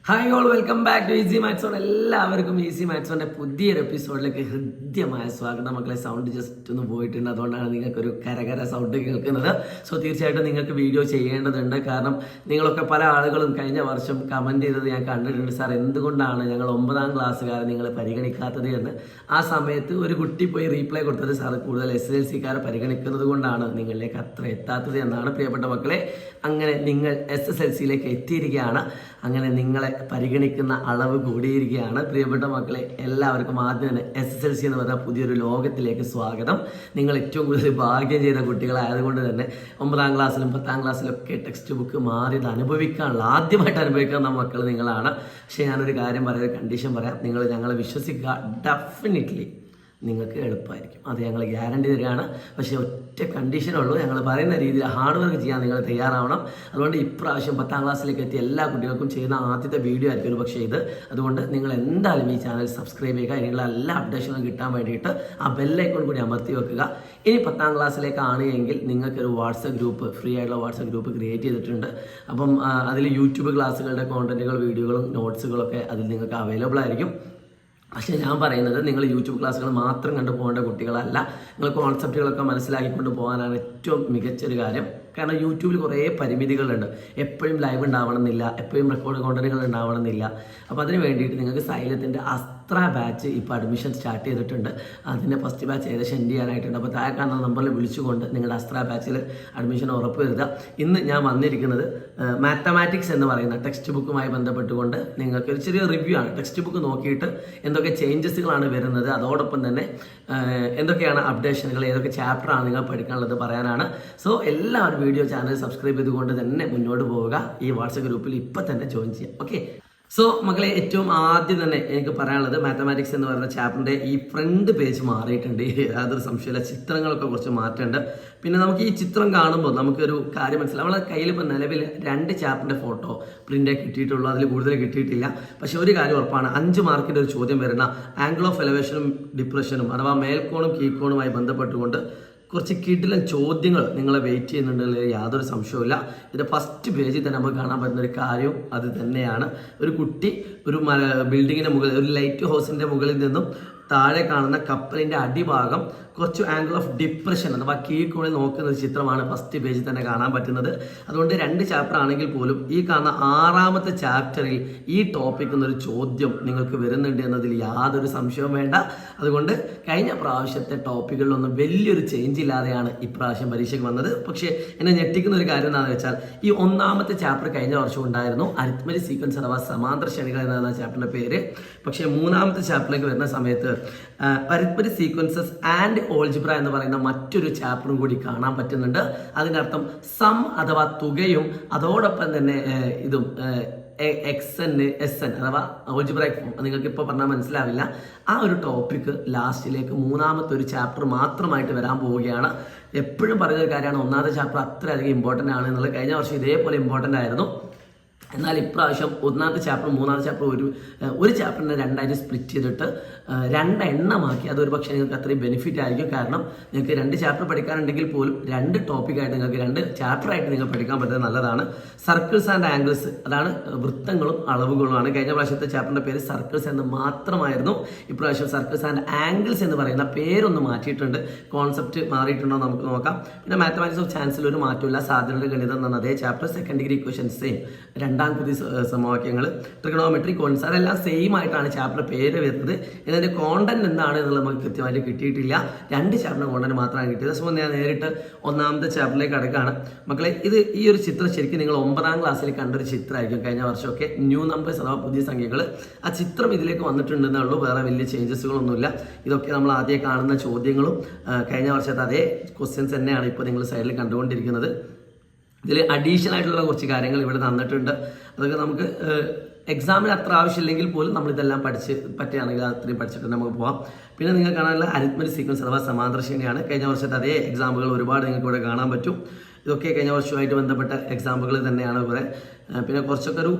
Hi all, welcome back to easy maths on. എല്ലാവർക്കും easy maths ഓണിന്റെ പുതിയൊരു എപ്പിസോഡിലേക്ക് ഹൃദ്യമായ സ്വാഗതം. മക്കളെ, സൗണ്ട് ജസ്റ്റ് ഒന്ന് പോയിട്ടുണ്ട്, അതുകൊണ്ടാണ് നിങ്ങൾക്കൊരു കരകര സൗണ്ട് കേൾക്കുന്നത്. സോ തീർച്ചയായിട്ടും നിങ്ങൾക്ക് വീഡിയോ ചെയ്യേണ്ടതുണ്ട്. കാരണം നിങ്ങളൊക്കെ പല ആളുകളും കഴിഞ്ഞ വർഷം കമൻറ്റ് ചെയ്തത് ഞാൻ കണ്ടിട്ടുണ്ട്. സാർ, എന്തുകൊണ്ടാണ് ഞങ്ങൾ 9ാം ക്ലാസ്സുകാരെ നിങ്ങൾ പരിഗണിക്കാത്തത് എന്ന്. ആ സമയത്ത് ഒരു കുട്ടി പോയി റീപ്ലൈ കൊടുത്തത്, സാർ കൂടുതൽ SSLC-ക്കാരെ പരിഗണിക്കുന്നത് കൊണ്ടാണ് നിങ്ങളിലേക്ക് അത്ര എത്താത്തത് എന്നാണ്. പ്രിയപ്പെട്ട മക്കളെ, അങ്ങനെ നിങ്ങൾ SSLC-യിലേക്ക് എത്തിയിരിക്കുകയാണ്. അങ്ങനെ നിങ്ങളെ പരിഗണിക്കുന്ന അളവ് കൂടിയിരിക്കുകയാണ്. പ്രിയപ്പെട്ട മക്കളെ, എല്ലാവർക്കും ആദ്യം തന്നെ SSLC എന്ന് പറഞ്ഞ പുതിയൊരു ലോകത്തിലേക്ക് സ്വാഗതം. നിങ്ങൾ ഏറ്റവും കൂടുതൽ ഭാഗ്യം ചെയ്ത കുട്ടികളായതുകൊണ്ട് തന്നെ 9ാം ക്ലാസ്സിലും 10ാം ക്ലാസ്സിലും ഒക്കെ ടെക്സ്റ്റ് ബുക്ക് മാറിയത് ആദ്യമായിട്ട് അനുഭവിക്കുന്ന മക്കൾ നിങ്ങളാണ്. പക്ഷേ ഞാനൊരു കാര്യം പറയാം, ഒരു കണ്ടീഷൻ പറയാം. നിങ്ങൾ ഞങ്ങളെ വിശ്വസിക്കുക, ഡെഫിനറ്റ്ലി നിങ്ങൾക്ക് എളുപ്പമായിരിക്കും. അത് ഞങ്ങൾ ഗ്യാരണ്ടി തരികയാണ്. പക്ഷേ ഒറ്റ കണ്ടീഷനുള്ളൂ, ഞങ്ങൾ പറയുന്ന രീതിയിൽ ഹാർഡ് വർക്ക് ചെയ്യാൻ നിങ്ങൾ തയ്യാറാവണം. അതുകൊണ്ട് ഇപ്രാവശ്യം 10ാം ക്ലാസ്സിലേക്ക് എത്തിയ എല്ലാ കുട്ടികൾക്കും ചെയ്യുന്ന ആദ്യത്തെ വീഡിയോ ആയിരിക്കും പക്ഷേ ഇത്. അതുകൊണ്ട് നിങ്ങൾ എന്തായാലും ഈ ചാനൽ സബ്സ്ക്രൈബ് ചെയ്യുക. ഇതിനുള്ള എല്ലാ അപ്ഡേഷനും കിട്ടാൻ വേണ്ടിയിട്ട് ആ ബെല്ലൈക്കൺ കൂടി അമർത്തി വെക്കുക. ഇനി 10ാം ക്ലാസ്സിലേക്കാണ് എങ്കിൽ നിങ്ങൾക്കൊരു വാട്സപ്പ് ഗ്രൂപ്പ്, ഫ്രീ ആയിട്ടുള്ള വാട്സപ്പ് ഗ്രൂപ്പ് ക്രിയേറ്റ് ചെയ്തിട്ടുണ്ട്. അപ്പം അതിൽ യൂട്യൂബ് ക്ലാസ്സുകളുടെ കോണ്ടന്റുകൾ, വീഡിയോകളും നോട്ട്സുകളൊക്കെ അതിൽ നിങ്ങൾക്ക് അവൈലബിൾ ആയിരിക്കും. പക്ഷേ ഞാൻ പറയുന്നത്, നിങ്ങൾ യൂട്യൂബ് ക്ലാസ്സുകൾ മാത്രം കണ്ടു പോകേണ്ട കുട്ടികളല്ല. നിങ്ങൾ കോൺസെപ്റ്റുകളൊക്കെ മനസ്സിലാക്കിക്കൊണ്ട് പോകാനാണ് ഏറ്റവും മികച്ചൊരു കാര്യം. കാരണം യൂട്യൂബിൽ കുറേ പരിമിതികളുണ്ട്. എപ്പോഴും ലൈവ് ഉണ്ടാവണമെന്നില്ല, എപ്പോഴും റെക്കോർഡ് കോണ്ടന്റുകൾ ഉണ്ടാവണമെന്നില്ല. അപ്പോൾ അതിന് വേണ്ടിയിട്ട് നിങ്ങൾക്ക് സൈലത്തിൻ്റെ അസ്ത്ര ബാച്ച് ഇപ്പോൾ അഡ്മിഷൻ സ്റ്റാർട്ട് ചെയ്തിട്ടുണ്ട്. അതിൻ്റെ ഫസ്റ്റ് ബാച്ച് ഏകദേശം എൻഡ് ചെയ്യാനായിട്ടുണ്ട്. അപ്പോൾ താഴെ കാണുന്ന നമ്പറിൽ വിളിച്ചുകൊണ്ട് നിങ്ങളുടെ അസ്ത്ര ബാച്ചിൽ അഡ്മിഷൻ ഉറപ്പ് വരുത്തുക. ഇന്ന് ഞാൻ വന്നിരിക്കുന്നത് മാത്തമാറ്റിക്സ് എന്ന് പറയുന്ന ടെക്സ്റ്റ് ബുക്കുമായി ബന്ധപ്പെട്ടുകൊണ്ട് നിങ്ങൾക്ക് ഒരു ചെറിയ റിവ്യൂ ആണ്. ടെക്സ്റ്റ് ബുക്ക് നോക്കിയിട്ട് എന്തൊക്കെ ചേഞ്ചസുകളാണ് വരുന്നത്, അതോടൊപ്പം തന്നെ എന്തൊക്കെയാണ് അപ്ഡേഷനുകൾ, ഏതൊക്കെ ചാപ്റ്ററാണ് നിങ്ങൾ പഠിക്കാനുള്ളത് പറയാനാണ്. സോ എല്ലാവരും വീഡിയോ ചാനൽ സബ്സ്ക്രൈബ് ചെയ്തുകൊണ്ട് തന്നെ മുന്നോട്ട് പോവുക. ഈ വാട്സപ്പ് ഗ്രൂപ്പിൽ ഇപ്പം തന്നെ ജോയിൻ ചെയ്യാം. ഓക്കെ. സോ മക്കളെ, ഏറ്റവും ആദ്യം തന്നെ എനിക്ക് പറയാനുള്ളത്, മാത്തമാറ്റിക്സ് എന്ന് പറയുന്ന ചാപ്റ്ററിൻ്റെ ഈ ഫ്രണ്ട് പേജ് മാറിയിട്ടുണ്ട്. യാതൊരു സംശയമില്ല, ചിത്രങ്ങളൊക്കെ കുറച്ച് മാറ്റമുണ്ട്. പിന്നെ നമുക്ക് ഈ ചിത്രം കാണുമ്പോൾ നമുക്കൊരു കാര്യം മനസ്സിലാവും. നമ്മളെ കയ്യിൽ ഇപ്പോൾ നിലവിൽ 2 ചാപ്റ്ററിൻ്റെ ഫോട്ടോ പ്രിൻ്റേ കിട്ടിയിട്ടുള്ളൂ, അതിൽ കൂടുതൽ കിട്ടിയിട്ടില്ല. പക്ഷേ ഒരു കാര്യം ഉറപ്പാണ്, 5 മാർക്കിൻ്റെ ഒരു ചോദ്യം വരുന്ന ആംഗിൾ ഓഫ് എലവേഷനും ഡിപ്രഷനും അഥവാ മേൽക്കോണും കീഴ്ക്കോണുമായി ബന്ധപ്പെട്ടുകൊണ്ട് കുറച്ച് കിടിലൻ ചോദ്യങ്ങൾ നിങ്ങളെ വെയിറ്റ് ചെയ്യുന്നുണ്ടെങ്കിൽ യാതൊരു സംശയവുമില്ല. ഇതിൻ്റെ ഫസ്റ്റ് പേജിൽ തന്നെ നമുക്ക് കാണാൻ പറ്റുന്ന ഒരു കാര്യം അത് തന്നെയാണ്. ഒരു കുട്ടി ഒരു ബിൽഡിങ്ങിൻ്റെ മുകളിൽ, ഒരു ലൈറ്റ് ഹൗസിൻ്റെ മുകളിൽ നിന്നും താഴെ കാണുന്ന കപ്പലിൻ്റെ അടിഭാഗം കുറച്ച് ആംഗിൾ ഓഫ് ഡിപ്രഷൻ അഥവാ കീഴ്ക്കോണിൽ നോക്കുന്ന ഒരു ചിത്രമാണ് ഫസ്റ്റ് പേജിൽ തന്നെ കാണാൻ പറ്റുന്നത്. അതുകൊണ്ട് 2 ചാപ്റ്റർ ആണെങ്കിൽ പോലും ഈ കാണുന്ന 6ാമത്തെ ചാപ്റ്ററിൽ ഈ ടോപ്പിക് എന്നൊരു ചോദ്യം നിങ്ങൾക്ക് വരുന്നുണ്ട് എന്നതിൽ യാതൊരു സംശയവും വേണ്ട. അതുകൊണ്ട് കഴിഞ്ഞ പ്രാവശ്യത്തെ ടോപ്പിക്കുകളിലൊന്നും വലിയൊരു ചേഞ്ച് ഇല്ലാതെയാണ് ഇപ്രാവശ്യം പരീക്ഷയ്ക്ക് വന്നത്. പക്ഷേ എന്നെ ഞെട്ടിക്കുന്ന ഒരു കാര്യം എന്താണെന്ന് വെച്ചാൽ, ഈ 1ാമത്തെ ചാപ്റ്റർ കഴിഞ്ഞ വർഷം ഉണ്ടായിരുന്നു, അരിത്മെറ്റിക് സീക്വൻസ് അഥവാ സമാന്തര ശ്രേണികൾ എന്നാണ് ചാപ്റ്ററിൻ്റെ പേര്. പക്ഷേ 3ാമത്തെ ചാപ്റ്ററിലേക്ക് വരുന്ന സമയത്ത് അരിത്മെറ്റിക് സീക്വൻസസ് ആൻഡ് ഓൾജിബ്ര എന്ന് പറയുന്ന മറ്റൊരു ചാപ്റ്ററും കൂടി കാണാൻ പറ്റുന്നുണ്ട്. അതിൻ്റെ അർത്ഥം സം അഥവാ തുകയും അതോടൊപ്പം തന്നെ ഇതും SN അഥവാ ഓൾജിബ്രൈക് ഫോം നിങ്ങൾക്ക് ഇപ്പോൾ പറഞ്ഞാൽ മനസ്സിലാവില്ല. ആ ഒരു ടോപ്പിക്ക് ലാസ്റ്റിലേക്ക് 3ാമത്തെ ഒരു ചാപ്റ്റർ മാത്രമായിട്ട് വരാൻ പോവുകയാണ്. എപ്പോഴും പറയുന്ന കാര്യമാണ്, 1ാമത്തെ ചാപ്റ്റർ അത്രയധികം ഇമ്പോർട്ടൻ്റ് ആണ് എന്നുള്ളത്. കഴിഞ്ഞ വർഷം ഇതേപോലെ ഇമ്പോർട്ടൻ്റ് ആയിരുന്നു. എന്നാൽ ഇപ്രാവശ്യം 1ാമത്തെ ചാപ്റ്റർ 3ാമത്തെ ചാപ്റ്റർ ഒരു ചാപ്റ്ററിനെ 2ആയിട്ട് സ്പ്ലിറ്റ് ചെയ്തിട്ട് 2 എണ്ണമാക്കി. അതൊരു പക്ഷേ നിങ്ങൾക്ക് അത്രയും ബെനിഫിറ്റ് ആയിരിക്കും. കാരണം നിങ്ങൾക്ക് 2 ചാപ്റ്റർ പഠിക്കാനുണ്ടെങ്കിൽ പോലും 2 ടോപ്പിക്കായിട്ട് നിങ്ങൾക്ക് 2 ചാപ്റ്ററായിട്ട് നിങ്ങൾ പഠിക്കാൻ പറ്റുന്നത് നല്ലതാണ്. സർക്കിൾസ് ആൻഡ് ആംഗിൾസ്, അതാണ് വൃത്തങ്ങളും അളവുകളുമാണ്. കഴിഞ്ഞ പ്രാവശ്യത്തെ ചാപ്റ്ററിൻ്റെ പേര് സർക്കിൾസ് എന്ന് മാത്രമായിരുന്നു. ഇപ്രാവശ്യം സർക്കിൾസ് ആൻഡ് ആംഗിൾസ് എന്ന് പറയുന്ന പേരൊന്ന് മാറ്റിയിട്ടുണ്ട്. കോൺസെപ്റ്റ് മാറിയിട്ടുണ്ടോ നമുക്ക് നോക്കാം. പിന്നെ മാത്തമാറ്റിക്സ് ഓഫ് ചാൻസിൽ ഒരു മാറ്റമില്ല. സാധ്യതയുടെ ഗണിതം എന്ന അതേ chapter, second degree equations same, 2ാം കൃതി സമവാക്യങ്ങൾ, ട്രിഗണോമെട്രി, കോൺസ്, അതെല്ലാം സെയിം ആയിട്ടാണ് ചാപ്റ്റർ പേര് വരുന്നത്. ഇതിൻ്റെ കോണ്ടന്റ് എന്താണ് എന്നുള്ളത് നമുക്ക് കൃത്യമായിട്ട് കിട്ടിയിട്ടില്ല. 2 ചാപ്റ്ററിൻ്റെ കോണ്ടന്റ് മാത്രമാണ് കിട്ടിയത്. സോ ഞാൻ നേരിട്ട് 1ാമത്തെ ചാപ്റ്ററിലേക്ക് അടക്കാണ്. മക്കളെ, ഈ ഒരു ചിത്രം ശരിക്കും നിങ്ങൾ 9ാം ക്ലാസ്സിൽ കണ്ടൊരു ചിത്രമായിരിക്കും. കഴിഞ്ഞ വർഷമൊക്കെ ന്യൂ നമ്പേഴ്സ് അഥവാ പുതിയ സംഖ്യകൾ, ആ ചിത്രം ഇതിലേക്ക് വന്നിട്ടുണ്ടെന്നേ ഉള്ളൂ. വേറെ വലിയ ചേഞ്ചസുകളൊന്നുമില്ല. ഇതൊക്കെ നമ്മൾ ആദ്യം കാണുന്ന ചോദ്യങ്ങളും കഴിഞ്ഞ വർഷത്തെ അതേ ക്വസ്റ്റ്യൻസ് തന്നെയാണ് ഇപ്പോൾ നിങ്ങൾ സൈഡിൽ കണ്ടുകൊണ്ടിരിക്കുന്നത്. ഇതിൽ അഡീഷണൽ ആയിട്ടുള്ള കുറച്ച് കാര്യങ്ങൾ ഇവിടെ തന്നിട്ടുണ്ട്. അതൊക്കെ നമുക്ക് എക്സാമിന് അത്ര ആവശ്യമില്ലെങ്കിൽ പോലും നമ്മളിതെല്ലാം പറ്റുകയാണെങ്കിൽ അത്രയും പഠിച്ചിട്ട് നമുക്ക് പോകാം. പിന്നെ നിങ്ങൾ കാണാനുള്ള അരിത്മെറ്റിക് സീക്വൻസ് അഥവാ സമാന്തര ശ്രേണിയാണ്. കഴിഞ്ഞ വർഷത്തെ അതേ എക്സാമ്പുകൾ ഒരുപാട് നിങ്ങൾക്ക് ഇവിടെ കാണാൻ പറ്റും. ഇതൊക്കെ കഴിഞ്ഞ വർഷവുമായിട്ട് ബന്ധപ്പെട്ട എക്സാമ്പുകൾ തന്നെയാണ് ഇവിടെ. പിന്നെ കുറച്ചൊക്കെ ഒരു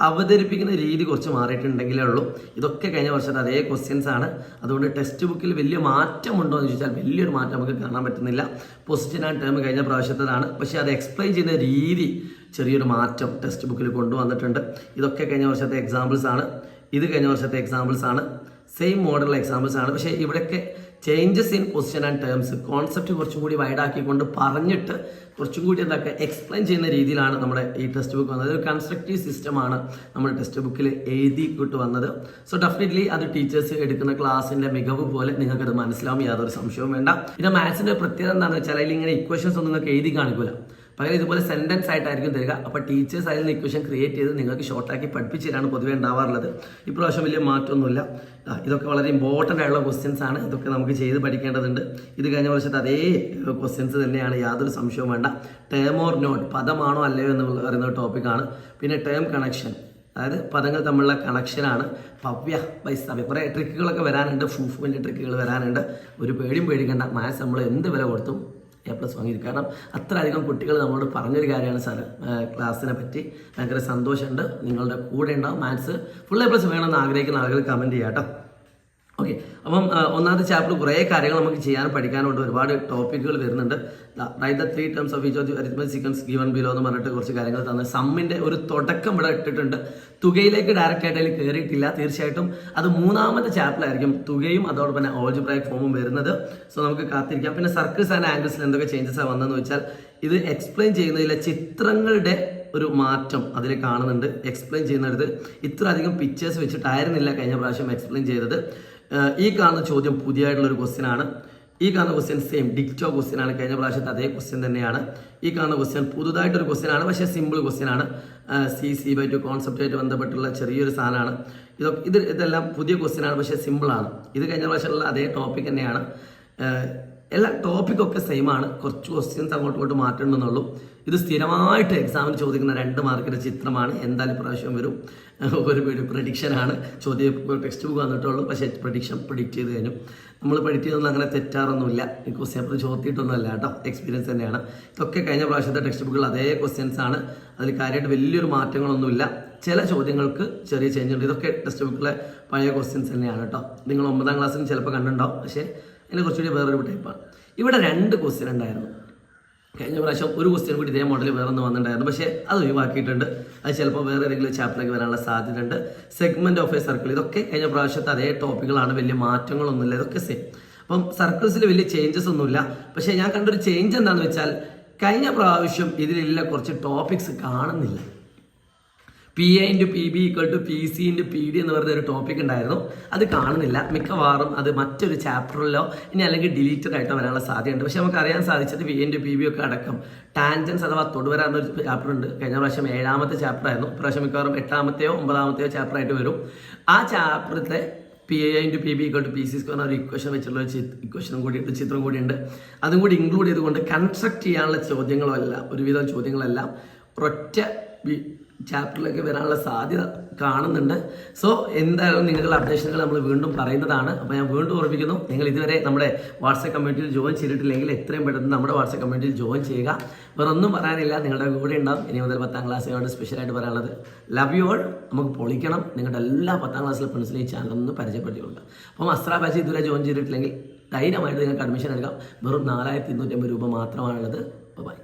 അവതരിപ്പിക്കുന്ന രീതി കുറച്ച് മാറിയിട്ടുണ്ടെങ്കിലേ ഉള്ളൂ. ഇതൊക്കെ കഴിഞ്ഞ വർഷത്തെ അതേ ക്വസ്റ്റ്യൻസ് ആണ്. അതുകൊണ്ട് ടെക്സ്റ്റ് ബുക്കിൽ വലിയ മാറ്റമുണ്ടോ എന്ന് ചോദിച്ചാൽ വലിയൊരു മാറ്റം നമുക്ക് കാണാൻ പറ്റുന്നില്ല. പൊസിഷൻ ആൻഡ് ടേം കഴിഞ്ഞ പ്രാവശ്യത്തേതാണ്. പക്ഷേ അത് എക്സ്പ്ലെയിൻ ചെയ്യുന്ന രീതി ചെറിയൊരു മാറ്റം ടെക്സ്റ്റ് ബുക്കിൽ കൊണ്ടുവന്നിട്ടുണ്ട്. ഇതൊക്കെ കഴിഞ്ഞ വർഷത്തെ എക്സാമ്പിൾസ് ആണ്. ഇത് കഴിഞ്ഞ വർഷത്തെ എക്സാമ്പിൾസ് ആണ്. സെയിം മോഡൽ എക്സാമ്പിൾസ് ആണ്. പക്ഷേ ഇവിടെയൊക്കെ changes in position and terms, concept കുറച്ചും കൂടി വൈഡാക്കിക്കൊണ്ട് പറഞ്ഞിട്ട് കുറച്ചും കൂടി എക്സ്പ്ലെയിൻ ചെയ്യുന്ന രീതിയിലാണ് നമ്മുടെ ഈ ടെക്സ്റ്റ് ബുക്ക് വന്നത്. ഒരു കൺസ്ട്രക്റ്റീവ് സിസ്റ്റമാണ് നമ്മുടെ ടെക്സ്റ്റ് ബുക്കിൽ എഴുതിക്കൊണ്ട് വന്നത്. സോ ഡെഫിനറ്റ്ലി അത് ടീച്ചേഴ്സ് എടുക്കുന്ന ക്ലാസ്സിൻ്റെ മികവ് പോലെ നിങ്ങൾക്കത് മനസ്സിലാവും, യാതൊരു സംശയവും വേണ്ട. പിന്നെ മാത്സിൻ്റെ പ്രത്യേകത എന്താണെന്ന് വെച്ചാൽ അതിൽ ഇങ്ങനെ ഇക്വേഷൻസ് ഒന്നും നിങ്ങൾക്ക് എഴുതി കാണിക്കില്ല, പകരം ഇതുപോലെ സെൻറ്റൻസ് ആയിട്ടായിരിക്കും തരിക. അപ്പോൾ ടീച്ചേഴ്സ് അതിൽ നിന്ന് ഇക്വേഷൻ ക്രിയേറ്റ് ചെയ്ത് നിങ്ങൾക്ക് ഷോർട്ടാക്കി പഠിപ്പിച്ച് തരാണ് പൊതുവേ ഉണ്ടാവാറുള്ളത്. ഇപ്രാവശ്യം വലിയ മാറ്റമൊന്നുമില്ല. ഇതൊക്കെ വളരെ ഇമ്പോർട്ടൻ്റ് ആയിട്ടുള്ള ക്വസ്റ്റ്യൻസ് ആണ്. ഇതൊക്കെ നമുക്ക് ചെയ്ത് പഠിക്കേണ്ടതുണ്ട്. ഇത് കഴിഞ്ഞ വർഷത്തെ അതേ ക്വസ്റ്റ്യൻസ് തന്നെയാണ്, യാതൊരു സംശയവും വേണ്ട. ടേം ഓർ നോട്ട്, പദമാണോ അല്ലയോ എന്ന് പറയുന്ന ടോപ്പിക്കാണ്. പിന്നെ ടേം കണക്ഷൻ, അതായത് പദങ്ങൾ തമ്മിലുള്ള കണക്ഷനാണ്. ഭവ്യ വൈസ്തവ്യ, കുറേ ട്രിക്കുകളൊക്കെ വരാനുണ്ട്, ഫൂഫുവിൻ്റെ ട്രിക്കുകൾ വരാനുണ്ട്. ഒരു പേടിയും പേടിക്കേണ്ട, മാത്സ് നമ്മൾ എന്ത് വില കൊടുത്തും A+ വാങ്ങിയിരിക്കും. കാരണം അത്ര അധികം കുട്ടികൾ നമ്മളോട് പറഞ്ഞൊരു കാര്യമാണ് സാർ, ക്ലാസ്സിനെ പറ്റി ഭയങ്കര സന്തോഷമുണ്ട്, നിങ്ങളുടെ കൂടെ ഉണ്ടാവും, മാത്സ് ഫുൾ A+ വേണമെന്ന് ആഗ്രഹിക്കുന്ന ആളുകൾ കമൻറ്റ് ചെയ്യാം കേട്ടോ. ഓക്കെ, അപ്പം ഒന്നാമത്തെ ചാപ്റ്റർ കുറേ കാര്യങ്ങൾ നമുക്ക് ചെയ്യാനും പഠിക്കാനുണ്ട്, ഒരുപാട് ടോപ്പിക്കുകൾ വരുന്നുണ്ട്. Write the 3 terms of each of the arithmetic sequence given below എന്ന് പറഞ്ഞിട്ട് കുറച്ച് കാര്യങ്ങൾ തന്നെ സമ്മിൻ്റെ ഒരു തുടക്കം ഇവിടെ ഇട്ടിട്ടുണ്ട്. തുകയിലേക്ക് ഡയറക്റ്റ് ആയിട്ട് അതിൽ കയറിയിട്ടില്ല. തീർച്ചയായിട്ടും അത് 3ാമത്തെ ചാപ്റ്ററിലായിരിക്കും തുകയും അതോടൊപ്പം തന്നെ ഓൾജിബ്രായിക് ഫോമും വരുന്നത്. സോ നമുക്ക് കാത്തിരിക്കാം. പിന്നെ സർക്കിൾസ് ആൻഡ് ആംഗിൾസിൽ എന്തൊക്കെ ചേഞ്ചസ് വന്നതെന്ന് വെച്ചാൽ ഇത് എക്സ്പ്ലെയിൻ ചെയ്യുന്നതിലെ ചിത്രങ്ങളുടെ ഒരു മാറ്റം അതിൽ കാണുന്നുണ്ട്. എക്സ്പ്ലെയിൻ ചെയ്യുന്നിടത്ത് ഇത്ര അധികം പിക്ചേഴ്സ് വെച്ചിട്ടായിരുന്നില്ല കഴിഞ്ഞ പ്രാവശ്യം എക്സ്പ്ലെയിൻ ചെയ്തത്. ഈ കാണുന്ന ചോദ്യം പുതിയതായിട്ടുള്ളൊരു ക്വസ്റ്റ്യൻ ആണ്. ഈ കാണുന്ന ക്വസ്റ്റ്യൻ സെയിം ഡിക്റ്റോ ക്വസ്റ്റ്യൻ ആണ്, കഴിഞ്ഞ പ്രാവശ്യത്തെ അതേ ക്വസ്റ്റ്യൻ തന്നെയാണ്. ഈ കാണുന്ന ക്വസ്റ്റ്യൻ പുതുതായിട്ടൊരു ക്വസ്റ്റ്യൻ ആണ്, പക്ഷേ സിമ്പിൾ ക്വസ്റ്റ്യൻ ആണ്. C/2 കോൺസെപ്റ്റായിട്ട് ബന്ധപ്പെട്ടുള്ള ചെറിയൊരു സാധനമാണ്. ഇതെല്ലാം പുതിയ ക്വസ്റ്റ്യൻ ആണ്, പക്ഷേ സിമ്പിളാണ്. ഇത് കഴിഞ്ഞ പ്രാവശ്യമുള്ള അതേ ടോപ്പിക് തന്നെയാണ്. എല്ലാ ടോപ്പിക്കൊക്കെ സെയിം ആണ്, കുറച്ച് ക്വസ്റ്റ്യൻസ് അങ്ങോട്ടും ഇങ്ങോട്ട് മാറ്റണമെന്നുള്ളൂ. ഇത് സ്ഥിരമായിട്ട് എക്സാമിന് ചോദിക്കുന്ന 2 മാർക്കിൻ്റെ ചിത്രമാണ്. എന്തായാലും പ്രാവശ്യം വരും. ഒരു പ്രഡിക്ഷനാണ്. ചോദ്യം ടെക്സ്റ്റ് ബുക്ക് വന്നിട്ടുള്ളൂ, പക്ഷേ പ്രഡിക്റ്റ് ചെയ്ത് കഴിഞ്ഞു. നമ്മൾ പ്രഡിക്റ്റ് ചെയ്തൊന്നും അങ്ങനെ തെറ്റാറൊന്നുമില്ല. ഈ ക്വസ്റ്റ്യൻ പേപ്പർ ചോദിച്ചിട്ടൊന്നുമല്ല കേട്ടോ, എക്സ്പീരിയൻസ് തന്നെയാണ്. ഇതൊക്കെ കഴിഞ്ഞ പ്രാവശ്യത്തെ ടെക്സ്റ്റ് ബുക്കുകൾ അതേ ക്വസ്റ്റ്യൻസ് ആണ്. അതിൽ കാര്യമായിട്ട് വലിയൊരു മാറ്റങ്ങളൊന്നുമില്ല. ചില ചോദ്യങ്ങൾക്ക് ചെറിയ ചേഞ്ച് ഉണ്ട്. ഇതൊക്കെ ടെക്സ്റ്റ് ബുക്കിലെ പഴയ ക്വസ്റ്റ്യൻസ് തന്നെയാണ് കേട്ടോ. നിങ്ങൾ 9ാം ക്ലാസ്സിൽ ചിലപ്പോൾ കണ്ടിട്ടുണ്ടാവും, പക്ഷേ അതിനെ കുറച്ചുകൂടി വേറൊരു ടൈപ്പാണ്. ഇവിടെ 2 ക്വസ്റ്റ്യൻ ഉണ്ടായിരുന്നു. കഴിഞ്ഞ പ്രാവശ്യം ഒരു ക്വസ്റ്റ്യൻ കൂടി ഇതേ മോഡൽ വേറെ ഒന്ന് വന്നിട്ടുണ്ടായിരുന്നു, പക്ഷേ അത് ഒഴിവാക്കിയിട്ടുണ്ട്. അത് ചിലപ്പോൾ വേറെ ഏതെങ്കിലും ചാപ്റ്ററിലേക്ക് വരാനുള്ള സാധ്യതയുണ്ട്. സെഗ്മെന്റ് ഓഫ് എ സർക്കിൾ, ഇതൊക്കെ കഴിഞ്ഞ പ്രാവശ്യത്തെ അതേ ടോപ്പിക്കുകളാണ്, വലിയ മാറ്റങ്ങളൊന്നുമില്ല, ഇതൊക്കെ സെയിം. അപ്പം സർക്കിൾസിൽ വലിയ ചേഞ്ചസ് ഒന്നുമില്ല. പക്ഷേ ഞാൻ കണ്ടൊരു ചേഞ്ച് എന്താണെന്ന് വെച്ചാൽ കഴിഞ്ഞ പ്രാവശ്യം ഇതിലുള്ള കുറച്ച് ടോപ്പിക്സ് കാണുന്നില്ല. PA × PB = PC × PD എന്ന് പറയുന്ന ഒരു ടോപ്പിക് ഉണ്ടായിരുന്നു, അത് കാണുന്നില്ല. മിക്കവാറും അത് മറ്റൊരു ചാപ്റ്ററിലോ ഇനി അല്ലെങ്കിൽ ഡിലീറ്റഡ് ആയിട്ടോ വരാനുള്ള സാധ്യതയുണ്ട്. പക്ഷെ നമുക്ക് അറിയാൻ സാധിച്ചത് PA × PB ഒക്കെ അടക്കം ടാൻജൻസ് അഥവാ തൊടുവരാന്നൊരു ചാപ്റ്റർ ഉണ്ട്. കഴിഞ്ഞ പ്രാവശ്യം 7ാമത്തെ ചാപ്റ്റർ ആയിരുന്നു. പ്രാവശ്യം മിക്കവാറും 8ാമത്തെയോ 9ാമത്തെയോ ചാപ്റ്റർ ആയിട്ട് വരും. ആ ചാപ്റ്ററിലെ PA × PB = PC² ഒരു ഇക്വേഷൻ വെച്ചുള്ള ഇക്വേഷനും കൂടി ഉണ്ട്, ചിത്രം കൂടിയുണ്ട്. അതും കൂടി ഇൻക്ലൂഡ് ചെയ്തുകൊണ്ട് കൺസ്ട്രക്ട് ചെയ്യാനുള്ള ചോദ്യങ്ങളെല്ലാം, ഒരുവിധം ചോദ്യങ്ങളെല്ലാം ഒരൊറ്റ ചാപ്റ്ററിലേക്ക് വരാനുള്ള സാധ്യത കാണുന്നുണ്ട്. സോ എന്തായാലും നിങ്ങളുടെ അപ്ഡേഷനുകൾ നമ്മൾ വീണ്ടും പറയുന്നതാണ്. അപ്പോൾ ഞാൻ വീണ്ടും ഓർമ്മിക്കുന്നു, നിങ്ങൾ ഇതുവരെ നമ്മുടെ വാട്സപ്പ് കമ്മ്യൂണിറ്റിയിൽ ജോയിൻ ചെയ്തിട്ടില്ലെങ്കിൽ എത്രയും പെട്ടെന്ന് നമ്മുടെ വാട്സപ്പ് കമ്മ്യൂണിറ്റിയിൽ ജോയിൻ ചെയ്യുക. വേറെ ഒന്നും പറയാനില്ല, നിങ്ങളുടെ കൂടെ ഉണ്ടാവും. ഇനി മുതൽ 10ാം ക്ലാസ്സിനോട് സ്പെഷ്യലായിട്ട് പറയാനുള്ളത് ലവ് യു ഓൾ. നമുക്ക് പൊളിക്കണം. നിങ്ങളുടെ എല്ലാ 10ാം ക്ലാസ്സിലെ ഫ്രണ്ട്സിനെ ഈ ചാനൽ ഒന്ന് പരിചയപ്പെടുത്തിയിട്ടുണ്ട്. അപ്പം അസ്ത്ര ബാച്ച് ഇതുവരെ ജോയിൻ ചെയ്തിട്ടില്ലെങ്കിൽ ധൈര്യമായിട്ട് നിങ്ങൾക്ക് അഡ്മിഷൻ എടുക്കാം. വെറും 4250 രൂപ മാത്രമാണുള്ളത്. ബൈ.